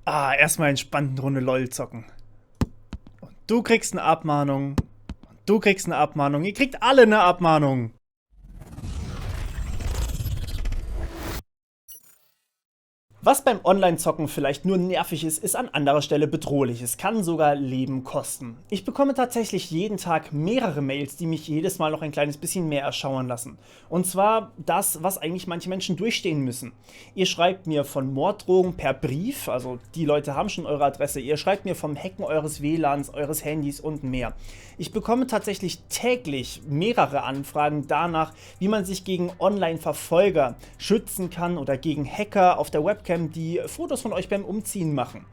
Erstmal entspannt eine Runde LOL zocken. Und du kriegst eine Abmahnung. Und du kriegst eine Abmahnung. Ihr kriegt alle eine Abmahnung. Was beim Online-Zocken vielleicht nur nervig ist, ist an anderer Stelle bedrohlich. Es kann sogar Leben kosten. Ich bekomme tatsächlich jeden Tag mehrere Mails, die mich jedes Mal noch ein kleines bisschen mehr erschauern lassen. Und zwar das, was eigentlich manche Menschen durchstehen müssen. Ihr schreibt mir von Morddrohungen per Brief, also die Leute haben schon eure Adresse, ihr schreibt mir vom Hacken eures WLANs, eures Handys und mehr. Ich bekomme tatsächlich täglich mehrere Anfragen danach, wie man sich gegen Online-Verfolger schützen kann oder gegen Hacker auf der Webcam, die Fotos von euch beim Umziehen machen.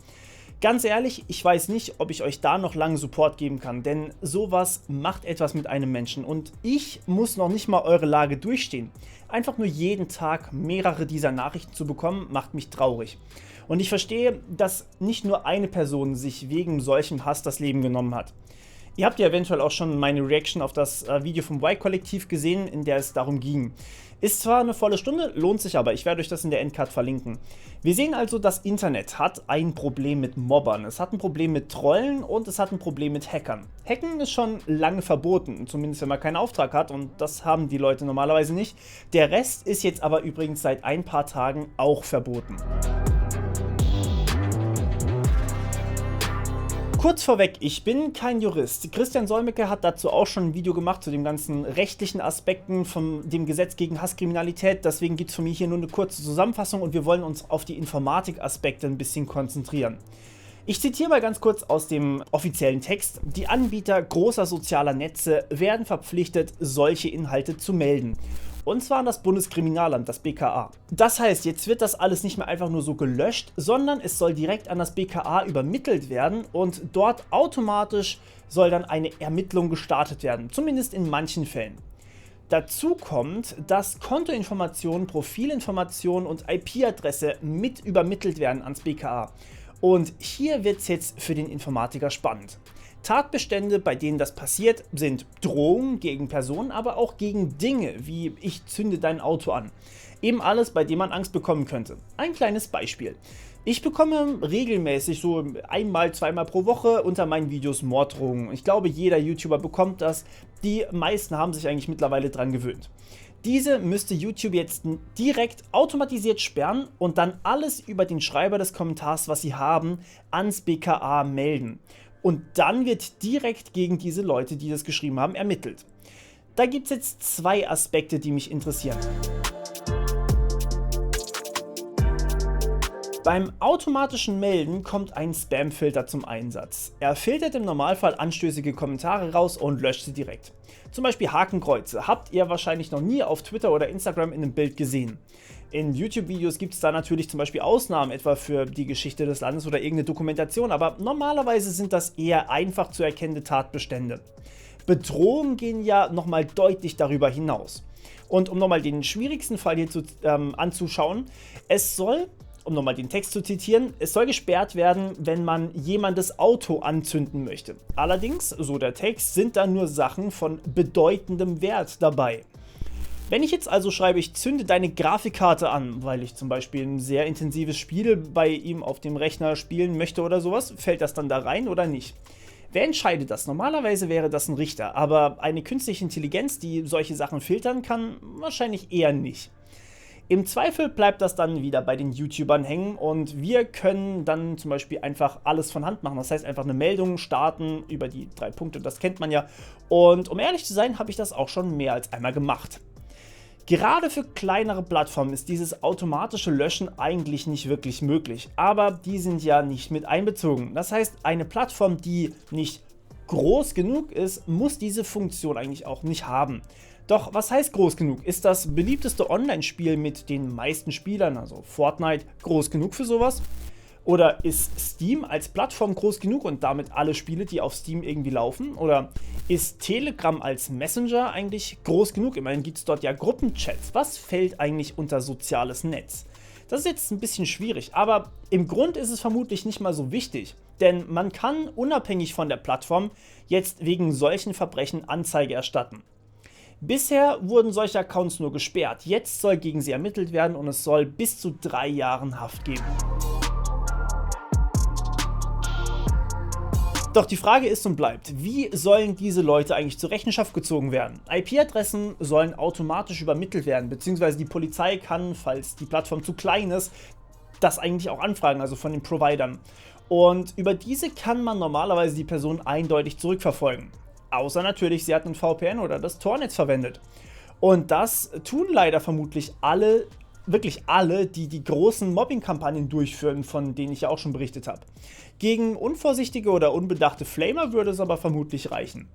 Ganz ehrlich, ich weiß nicht, ob ich euch da noch lange Support geben kann, denn sowas macht etwas mit einem Menschen und ich muss noch nicht mal eure Lage durchstehen. Einfach nur jeden Tag mehrere dieser Nachrichten zu bekommen, macht mich traurig. Und ich verstehe, dass nicht nur eine Person sich wegen solchem Hass das Leben genommen hat. Ihr habt ja eventuell auch schon meine Reaction auf das Video vom Y-Kollektiv gesehen, in der es darum ging. Ist zwar eine volle Stunde, lohnt sich aber, ich werde euch das in der Endcard verlinken. Wir sehen also, das Internet hat ein Problem mit Mobbern, es hat ein Problem mit Trollen und es hat ein Problem mit Hackern. Hacken ist schon lange verboten, zumindest wenn man keinen Auftrag hat und das haben die Leute normalerweise nicht. Der Rest ist jetzt aber übrigens seit ein paar Tagen auch verboten. Kurz vorweg, ich bin kein Jurist. Christian Solmecke hat dazu auch schon ein Video gemacht zu den ganzen rechtlichen Aspekten von dem Gesetz gegen Hasskriminalität. Deswegen gibt es von mir hier nur eine kurze Zusammenfassung und wir wollen uns auf die Informatikaspekte ein bisschen konzentrieren. Ich zitiere mal ganz kurz aus dem offiziellen Text. Die Anbieter großer sozialer Netze werden verpflichtet, solche Inhalte zu melden. Und zwar an das Bundeskriminalamt, das BKA. Das heißt, jetzt wird das alles nicht mehr einfach nur so gelöscht, sondern es soll direkt an das BKA übermittelt werden und dort automatisch soll dann eine Ermittlung gestartet werden, zumindest in manchen Fällen. Dazu kommt, dass Kontoinformationen, Profilinformationen und IP-Adresse mit übermittelt werden ans BKA. Und hier wird es jetzt für den Informatiker spannend. Tatbestände, bei denen das passiert, sind Drohungen gegen Personen, aber auch gegen Dinge, wie ich zünde dein Auto an. Eben alles, bei dem man Angst bekommen könnte. Ein kleines Beispiel. Ich bekomme regelmäßig, so einmal, zweimal pro Woche unter meinen Videos Morddrohungen. Ich glaube, jeder YouTuber bekommt das. Die meisten haben sich eigentlich mittlerweile dran gewöhnt. Diese müsste YouTube jetzt direkt automatisiert sperren und dann alles über den Schreiber des Kommentars, was sie haben, ans BKA melden. Und dann wird direkt gegen diese Leute, die das geschrieben haben, ermittelt. Da gibt es jetzt zwei Aspekte, die mich interessieren. Beim automatischen Melden kommt ein Spam-Filter zum Einsatz. Er filtert im Normalfall anstößige Kommentare raus und löscht sie direkt. Zum Beispiel Hakenkreuze habt ihr wahrscheinlich noch nie auf Twitter oder Instagram in einem Bild gesehen. In YouTube-Videos gibt es da natürlich zum Beispiel Ausnahmen, etwa für die Geschichte des Landes oder irgendeine Dokumentation, aber normalerweise sind das eher einfach zu erkennende Tatbestände. Bedrohungen gehen ja nochmal deutlich darüber hinaus. Und um nochmal den schwierigsten Fall hier anzuschauen, es soll, um nochmal den Text zu zitieren, es soll gesperrt werden, wenn man jemandes Auto anzünden möchte. Allerdings, so der Text, sind da nur Sachen von bedeutendem Wert dabei. Wenn ich jetzt also schreibe, ich zünde deine Grafikkarte an, weil ich zum Beispiel ein sehr intensives Spiel bei ihm auf dem Rechner spielen möchte oder sowas, fällt das dann da rein oder nicht? Wer entscheidet das? Normalerweise wäre das ein Richter, aber eine künstliche Intelligenz, die solche Sachen filtern kann, wahrscheinlich eher nicht. Im Zweifel bleibt das dann wieder bei den YouTubern hängen und wir können dann zum Beispiel einfach alles von Hand machen. Das heißt, einfach eine Meldung starten über die 3 Punkte, das kennt man ja. Und um ehrlich zu sein, habe ich das auch schon mehr als einmal gemacht. Gerade für kleinere Plattformen ist dieses automatische Löschen eigentlich nicht wirklich möglich, aber die sind ja nicht mit einbezogen. Das heißt, eine Plattform, die nicht groß genug ist, muss diese Funktion eigentlich auch nicht haben. Doch was heißt groß genug? Ist das beliebteste Online-Spiel mit den meisten Spielern, also Fortnite, groß genug für sowas? Oder ist Steam als Plattform groß genug und damit alle Spiele, die auf Steam irgendwie laufen? Oder ist Telegram als Messenger eigentlich groß genug? Immerhin gibt es dort ja Gruppenchats. Was fällt eigentlich unter soziales Netz? Das ist jetzt ein bisschen schwierig, aber im Grund ist es vermutlich nicht mal so wichtig. Denn man kann unabhängig von der Plattform jetzt wegen solchen Verbrechen Anzeige erstatten. Bisher wurden solche Accounts nur gesperrt. Jetzt soll gegen sie ermittelt werden und es soll bis zu 3 Jahren Haft geben. Doch die Frage ist und bleibt, wie sollen diese Leute eigentlich zur Rechenschaft gezogen werden? IP-Adressen sollen automatisch übermittelt werden, beziehungsweise die Polizei kann, falls die Plattform zu klein ist, das eigentlich auch anfragen, also von den Providern. Und über diese kann man normalerweise die Person eindeutig zurückverfolgen. Außer natürlich, sie hat einen VPN oder das Tor-Netz verwendet. Und das tun leider vermutlich alle, wirklich alle, die die großen Mobbing-Kampagnen durchführen, von denen ich ja auch schon berichtet habe. Gegen unvorsichtige oder unbedachte Flamer würde es aber vermutlich reichen.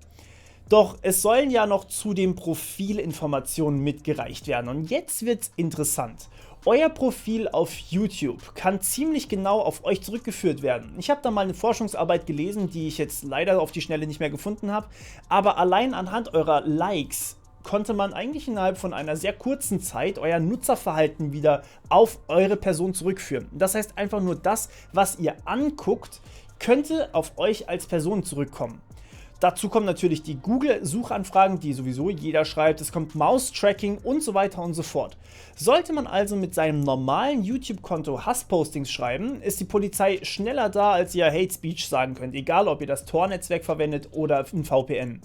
Doch es sollen ja noch zudem Profilinformationen mitgereicht werden. Und jetzt wird's interessant. Euer Profil auf YouTube kann ziemlich genau auf euch zurückgeführt werden. Ich habe da mal eine Forschungsarbeit gelesen, die ich jetzt leider auf die Schnelle nicht mehr gefunden habe. Aber allein anhand eurer Likes konnte man eigentlich innerhalb von einer sehr kurzen Zeit euer Nutzerverhalten wieder auf eure Person zurückführen. Das heißt einfach nur das, was ihr anguckt, könnte auf euch als Person zurückkommen. Dazu kommen natürlich die Google-Suchanfragen, die sowieso jeder schreibt, es kommt Mouse-Tracking und so weiter und so fort. Sollte man also mit seinem normalen YouTube-Konto Hasspostings schreiben, ist die Polizei schneller da, als ihr Hate Speech sagen könnt, egal ob ihr das Tor-Netzwerk verwendet oder ein VPN.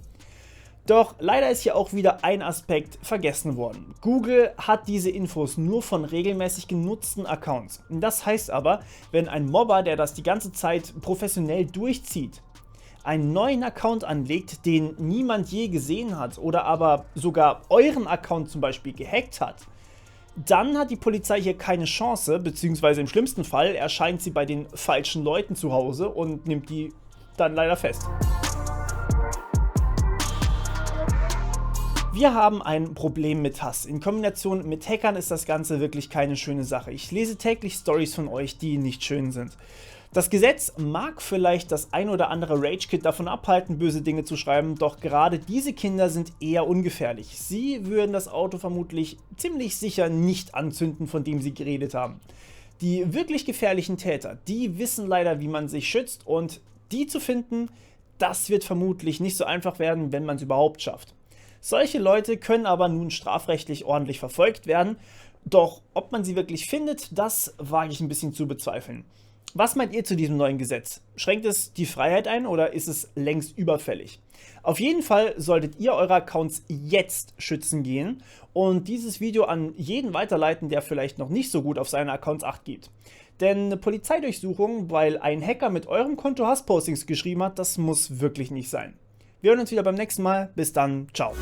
Doch leider ist hier auch wieder ein Aspekt vergessen worden. Google hat diese Infos nur von regelmäßig genutzten Accounts. Das heißt aber, wenn ein Mobber, der das die ganze Zeit professionell durchzieht, einen neuen Account anlegt, den niemand je gesehen hat oder aber sogar euren Account zum Beispiel gehackt hat, dann hat die Polizei hier keine Chance, beziehungsweise im schlimmsten Fall erscheint sie bei den falschen Leuten zu Hause und nimmt die dann leider fest. Wir haben ein Problem mit Hass. In Kombination mit Hackern ist das Ganze wirklich keine schöne Sache. Ich lese täglich Stories von euch, die nicht schön sind. Das Gesetz mag vielleicht das ein oder andere Rage-Kid davon abhalten, böse Dinge zu schreiben, doch gerade diese Kinder sind eher ungefährlich. Sie würden das Auto vermutlich ziemlich sicher nicht anzünden, von dem sie geredet haben. Die wirklich gefährlichen Täter, die wissen leider, wie man sich schützt, und die zu finden, das wird vermutlich nicht so einfach werden, wenn man es überhaupt schafft. Solche Leute können aber nun strafrechtlich ordentlich verfolgt werden, doch ob man sie wirklich findet, das wage ich ein bisschen zu bezweifeln. Was meint ihr zu diesem neuen Gesetz? Schränkt es die Freiheit ein oder ist es längst überfällig? Auf jeden Fall solltet ihr eure Accounts jetzt schützen gehen und dieses Video an jeden weiterleiten, der vielleicht noch nicht so gut auf seine Accounts Acht gibt. Denn eine Polizeidurchsuchung, weil ein Hacker mit eurem Konto Hasspostings geschrieben hat, das muss wirklich nicht sein. Wir hören uns wieder beim nächsten Mal. Bis dann. Ciao.